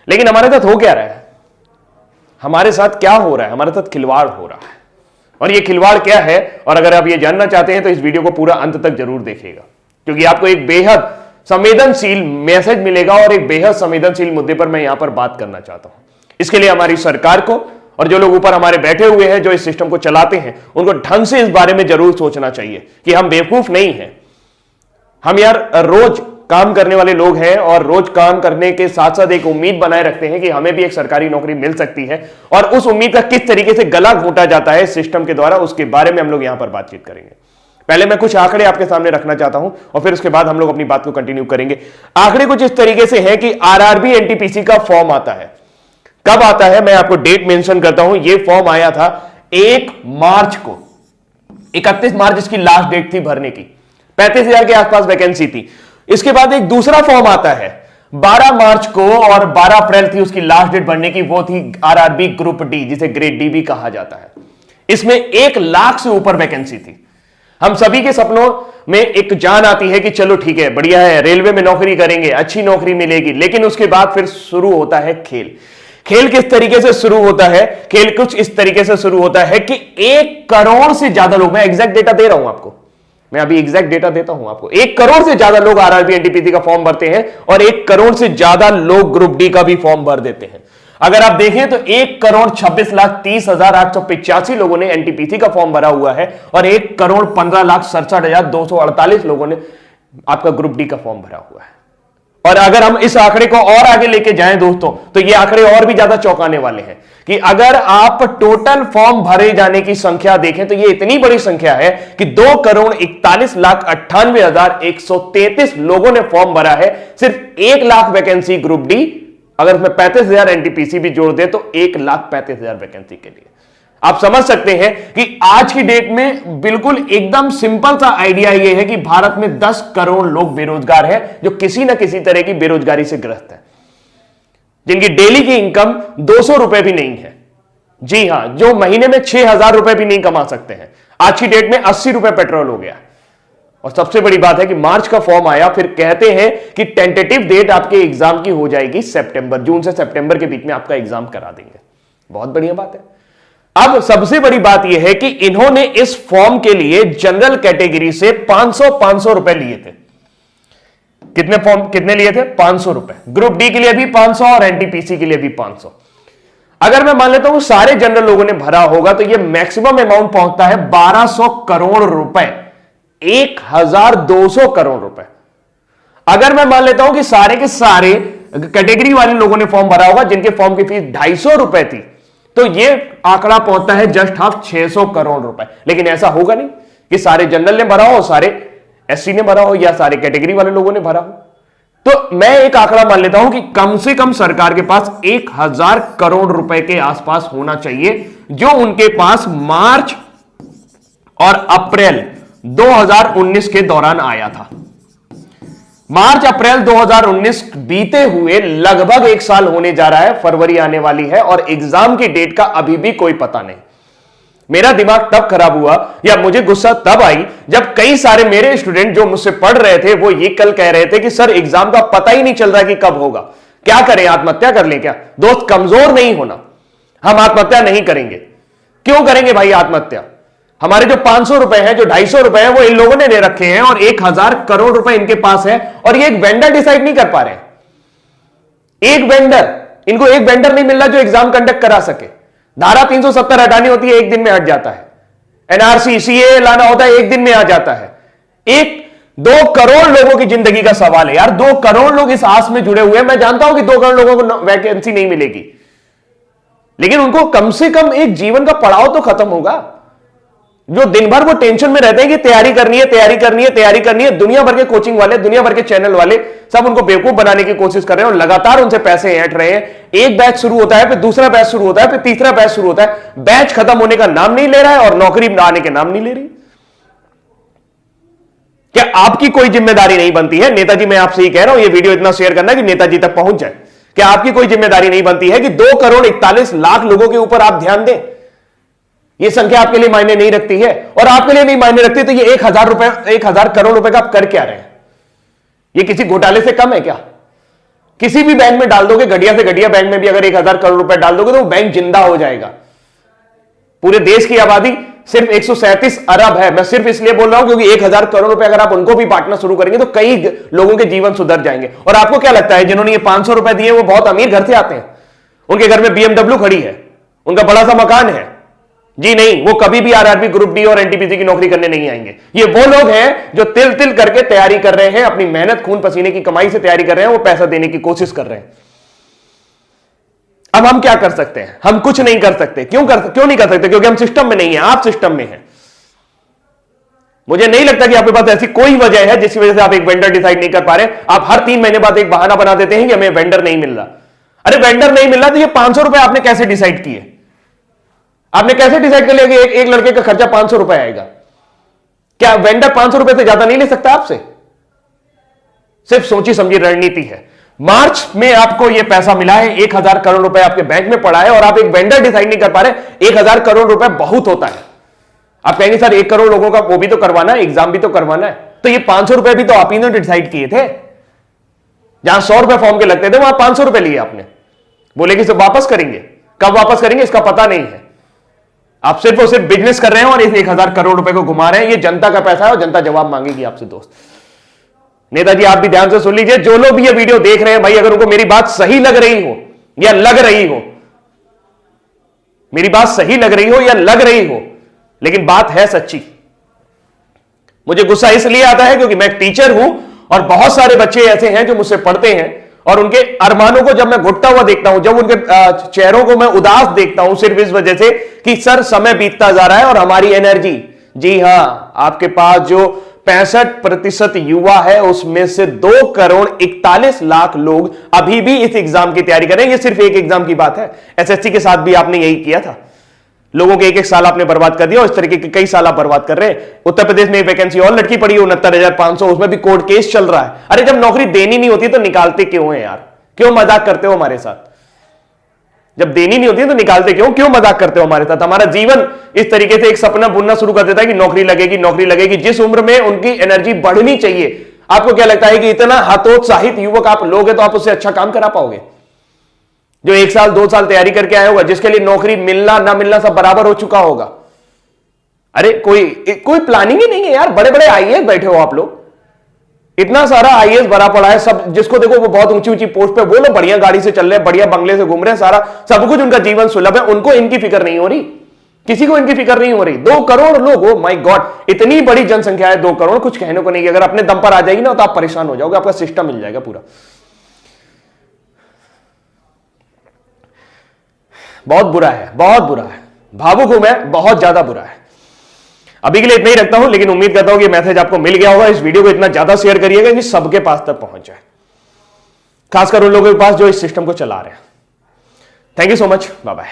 लेकिन हमारे साथ हो क्या रहा है, हमारे साथ क्या हो रहा है, हमारे साथ खिलवाड़ हो रहा है। और ये खिलवाड़ क्या है, और अगर आप ये जानना चाहते हैं तो इस वीडियो को पूरा अंत तक जरूर देखिएगा, क्योंकि आपको एक बेहद संवेदनशील मैसेज मिलेगा और एक बेहद संवेदनशील मुद्दे पर मैं यहां पर बात करना चाहता हूं। इसके लिए हमारी सरकार को और जो लोग ऊपर हमारे बैठे हुए हैं, जो इस सिस्टम को चलाते हैं, उनको ढंग से इस बारे में जरूर सोचना चाहिए कि हम बेवकूफ नहीं हैं। हम यार रोज काम करने वाले लोग हैं और रोज काम करने के साथ साथ एक उम्मीद बनाए रखते हैं कि हमें भी एक सरकारी नौकरी मिल सकती है, और उस उम्मीद का किस तरीके से गला घोंटा जाता है सिस्टम के द्वारा, उसके बारे में हम लोग यहां पर बातचीत करेंगे। पहले मैं कुछ आंकड़े आपके सामने रखना चाहता हूं और फिर उसके बाद हम लोग अपनी बात को कंटिन्यू करेंगे। आंकड़े कुछ इस तरीके से हैं कि आरआरबी एनटीपीसी का फॉर्म आता है। कब आता है, मैं आपको डेट मेंशन करता हूं। यह फॉर्म आया था 1 मार्च को, 31 मार्च इसकी लास्ट डेट थी भरने की। 35,000 के आसपास वैकेंसी थी। इसके बाद एक दूसरा फॉर्म आता है 12 मार्च को, और 12 अप्रैल थी उसकी लास्ट डेट भरने की। वो थी आरआरबी ग्रुप डी, जिसे ग्रेड डी भी कहा जाता है। इसमें 1 लाख से ऊपर वैकेंसी थी। हम सभी के सपनों में एक जान आती है कि चलो ठीक है, बढ़िया है, रेलवे में नौकरी करेंगे, अच्छी नौकरी मिलेगी। लेकिन उसके बाद फिर शुरू होता है खेल। खेल किस तरीके से शुरू होता है? खेल कुछ इस तरीके से शुरू होता है कि 1 करोड़ से ज्यादा लोग, मैं एग्जैक्ट डेटा दे रहा हूं आपको, मैं अभी एग्जैक्ट डेटा देता हूं आपको, 1 करोड़ से ज्यादा लोग आरआरबी एनटीपीसी का फॉर्म भरते हैं और 1 करोड़ से ज्यादा लोग ग्रुप डी का भी फॉर्म भर देते हैं। अगर आप देखें तो 1,26,30,885 लोगों ने एनटीपीसी का फॉर्म भरा हुआ है और 1,15,67,248 लोगों ने आपका ग्रुप डी का फॉर्म भरा हुआ है। और अगर हम इस आंकड़े को और आगे लेके जाएं दोस्तों, तो ये आंकड़े और भी ज्यादा चौंकाने वाले हैं कि अगर आप टोटल फॉर्म भरे जाने की संख्या देखें तो ये इतनी बड़ी संख्या है कि 2,41,98,133 लोगों ने फॉर्म भरा है। सिर्फ 1 लाख वैकेंसी ग्रुप डी, अगर उसमें 35,000 एनटीपीसी भी जोड़ दे तो 1,35,000 वैकेंसी के लिए। आप समझ सकते हैं कि आज की डेट में बिल्कुल एकदम सिंपल सा आइडिया यह है कि भारत में 10 करोड़ लोग बेरोजगार हैं, जो किसी ना किसी तरह की बेरोजगारी से ग्रस्त है, जिनकी डेली की इनकम 200 रुपए भी नहीं है। जी हां, जो महीने में 6,000 रुपए भी नहीं कमा सकते हैं। आज की डेट में 80 रुपए पेट्रोल हो गया। और सबसे बड़ी बात है कि मार्च का फॉर्म आया, फिर कहते हैं कि टेंटेटिव डेट आपके एग्जाम की हो जाएगी सितंबर, जून से सितंबर के बीच में आपका एग्जाम करा देंगे। बहुत बढ़िया बात है। अब सबसे बड़ी बात यह है कि इन्होंने इस फॉर्म के लिए जनरल कैटेगरी से 500 रुपए लिए थे। कितने लिए थे? 500 रुपए। ग्रुप डी के लिए भी 500 और एनटीपीसी के लिए भी 500। अगर मैं मान लेता हूं सारे जनरल लोगों ने भरा होगा तो यह मैक्सिमम अमाउंट पहुंचता है 1200 करोड़ रुपए, 1,200 करोड़ रुपए। अगर मैं मान लेता हूं कि सारे के सारे कैटेगरी वाले लोगों ने फॉर्म भरा होगा जिनके फॉर्म की फीस 250 रुपए थी, तो यह आंकड़ा पहुंचता है जस्ट हाफ 600 करोड़ रुपए। लेकिन ऐसा होगा नहीं कि सारे जनरल ने भरा हो, सारे एससी ने भरा हो या सारे कैटेगरी वाले लोगों ने भरा हो। तो मैं एक आंकड़ा मान लेता हूं कि कम से कम सरकार के पास 1,000 करोड़ रुपए के आसपास होना चाहिए, जो उनके पास मार्च और अप्रैल 2019 के दौरान आया था। मार्च अप्रैल 2019 बीते हुए लगभग 1 साल होने जा रहा है, फरवरी आने वाली है और एग्जाम की डेट का अभी भी कोई पता नहीं। मेरा दिमाग तब खराब हुआ या मुझे गुस्सा तब आई जब कई सारे मेरे स्टूडेंट जो मुझसे पढ़ रहे थे वो ये कल कह रहे थे कि सर एग्जाम का पता ही नहीं चल रहा कि कब होगा, क्या करें, आत्महत्या कर लें क्या? दोस्त, कमजोर नहीं होना, हम आत्महत्या नहीं करेंगे। क्यों करेंगे भाई आत्महत्या? हमारे जो 500 रुपए हैं, जो 250 रुपए हैं, वो इन लोगों ने ले रखे हैं और 1,000 करोड़ रुपए इनके पास है और ये एक वेंडर डिसाइड नहीं कर पा रहे हैं। इनको एक वेंडर नहीं मिल रहा जो एग्जाम कंडक्ट करा सके। धारा 370 हटानी होती है, 1 दिन में हट जाता है। एनआरसी सीए लाना होता है, 1 दिन में आ जाता है। 1-2 करोड़ लोगों की जिंदगी का सवाल है यार। 2 करोड़ लोग इस आस में जुड़े हुए हैं। मैं जानता हूं कि 2 करोड़ लोगों को वैकेंसी नहीं मिलेगी, लेकिन उनको कम से कम एक जीवन का पड़ाव तो खत्म होगा। जो दिन भर वो टेंशन में रहते हैं कि तैयारी करनी है, तैयारी करनी है, तैयारी करनी है। दुनिया भर के कोचिंग वाले, दुनिया भर के चैनल वाले सब उनको बेवकूफ बनाने की कोशिश कर रहे हैं और लगातार उनसे पैसे ऐंठ रहे हैं। एक बैच शुरू होता है, फिर दूसरा बैच शुरू होता है, फिर तीसरा बैच शुरू होता है। बैच खत्म होने का नाम नहीं ले रहा है और नौकरी आने के नाम नहीं ले रही। क्या आपकी कोई जिम्मेदारी नहीं बनती है? नेताजी, मैं आपसे ही कह रहा हूं, ये वीडियो इतना शेयर करना कि नेताजी तक पहुंच जाए। क्या आपकी कोई जिम्मेदारी नहीं बनती है कि 2,41,00,000 लोगों के ऊपर आप ध्यान दें? ये संख्या आपके लिए मायने नहीं रखती है और आपके लिए नहीं मायने रखती तो ये 1,000 करोड़ रुपए का आप कर क्या रहे हैं? ये किसी घोटाले से कम है क्या? किसी भी बैंक में डाल दोगे, घटिया से घटिया बैंक में भी अगर 1000 करोड़ रुपए डाल दोगे तो वो बैंक जिंदा हो जाएगा। पूरे देश की आबादी सिर्फ 137 अरब है। मैं सिर्फ इसलिए बोल रहा हूं क्योंकि 1000 करोड़ रुपए अगर आप उनको भी बांटना शुरू करेंगे तो कई लोगों के जीवन सुधर जाएंगे। और आपको क्या लगता है जिन्होंने ये 500 रुपए दिए वो बहुत अमीर घर से आते हैं? उनके घर में BMW खड़ी है, उनका बड़ा सा मकान है? जी नहीं, वो कभी भी आरआरबी, ग्रुप डी और एनटीपीसी की नौकरी करने नहीं आएंगे। ये वो लोग हैं जो तिल तिल करके तैयारी कर रहे हैं, अपनी मेहनत, खून पसीने की कमाई से तैयारी कर रहे हैं, वो पैसा देने की कोशिश कर रहे हैं। अब हम क्या कर सकते हैं? हम कुछ नहीं कर सकते। क्यों नहीं कर सकते? क्योंकि हम सिस्टम में नहीं है, आप सिस्टम में हैं। मुझे नहीं लगता कि आपके पास ऐसी कोई वजह है जिसकी वजह से आप एक वेंडर डिसाइड नहीं कर पा रहे। आप हर 3 महीने बाद एक बहाना बना देते हैं कि हमें वेंडर नहीं मिल रहा। अरे वेंडर नहीं मिल रहा तो ये 500 रुपए आपने कैसे डिसाइड किए? आपने कैसे डिसाइड कर लिया कि एक लड़के का खर्चा 500 रुपए आएगा? क्या वेंडर 500 रुपए से ज्यादा नहीं ले सकता आपसे? सिर्फ सोची समझी रणनीति है। मार्च में आपको यह पैसा मिला है, 1000 करोड़ रुपए आपके बैंक में पड़ा है और आप एक वेंडर डिसाइड नहीं कर पा रहे। 1000 करोड़ रुपए बहुत होता है। आप कहेंगे सर 1 करोड़ लोगों का वो भी तो करवाना है, एग्जाम भी तो करवाना है। तो ये 500 रुपए भी तो आप ही ने डिसाइड किए थे। जहां 100 रुपए फॉर्म के लगते थे वहां 500 रुपए लिए आपने। बोले कि इसे वापस करेंगे, कब वापस करेंगे इसका पता नहीं है। आप सिर्फ और सिर्फ बिजनेस कर रहे हैं और इस 1000 करोड़ रुपए को घुमा रहे हैं। ये जनता का पैसा है और जनता जवाब मांगेगी आपसे। दोस्त नेताजी आप भी ध्यान से सुन लीजिए, जो लोग भी ये वीडियो देख रहे हैं भाई, अगर उनको मेरी बात सही लग रही हो या लग रही हो, मेरी बात सही लग रही हो या लग रही हो, लेकिन बात है सच्ची। मुझे गुस्सा इसलिए आता है क्योंकि मैं एक टीचर हूं और बहुत सारे बच्चे ऐसे हैं जो मुझसे पढ़ते हैं और उनके अरमानों को जब मैं घुटता हुआ देखता हूं, जब उनके चेहरों को मैं उदास देखता हूं सिर्फ इस वजह से कि सर समय बीतता जा रहा है और हमारी एनर्जी, जी हां, आपके पास जो 65% युवा है उसमें से 2 करोड़ 41 लाख लोग अभी भी इस एग्जाम की तैयारी कर रहे हैं। ये सिर्फ एक एग्जाम की बात है। एसएससी के साथ भी आपने यही किया था। लोगों के 1-1 साल आपने बर्बाद कर दिया और इस तरीके के कई साल आप बर्बाद कर रहे हैं। उत्तर प्रदेश में वैकेंसी और लटकी पड़ी है 69,500, उसमें भी कोर्ट केस चल रहा है। अरे जब नौकरी देनी नहीं होती तो निकालते क्यों है यार? क्यों मजाक करते हो हमारे साथ? जब देनी नहीं होती तो निकालते क्यों मजाक करते हो हमारे साथ? हमारा जीवन इस तरीके से एक सपना बुनना शुरू कर देता है कि नौकरी लगेगी, नौकरी लगेगी। जिस उम्र में उनकी एनर्जी बढ़नी चाहिए, आपको क्या लगता है कि इतना हतोत्साहित युवक आप लोगे तो आप उससे अच्छा काम करा पाओगे? जो 1 साल 2 साल तैयारी करके आया होगा, जिसके लिए नौकरी मिलना ना मिलना सब बराबर हो चुका होगा। अरे कोई प्लानिंग ही नहीं है यार। बड़े बड़े आईएएस बैठे हो आप लोग, इतना सारा आईएएस भरा पड़ा है, सब जिसको देखो वो बहुत ऊंची ऊंची पोस्ट पे, वो लोग बढ़िया गाड़ी से चल रहे हैं, बढ़िया बंगले से घूम रहे हैं, सारा सब कुछ उनका जीवन सुलभ है, उनको इनकी फिक्र नहीं हो रही। किसी को इनकी फिक्र नहीं हो रही। 2 करोड़ लोग, ओ माय गॉड, इतनी बड़ी जनसंख्या है 2 करोड़, कुछ कहने को नहीं। अगर अपने दम पर आ जाएगी ना तो आप परेशान हो जाओगे, आपका सिस्टम मिल जाएगा पूरा। बहुत बुरा है, बहुत बुरा है। भावुक हूं मैं, बहुत ज्यादा बुरा है। अभी के लिए इतना ही रखता हूं, लेकिन उम्मीद करता हूं कि मैसेज आपको मिल गया होगा। इस वीडियो को इतना ज्यादा शेयर करिएगा कि सबके पास तक पहुंच जाए, खासकर उन लोगों के पास जो इस सिस्टम को चला रहे हैं। Thank you so much, bye bye.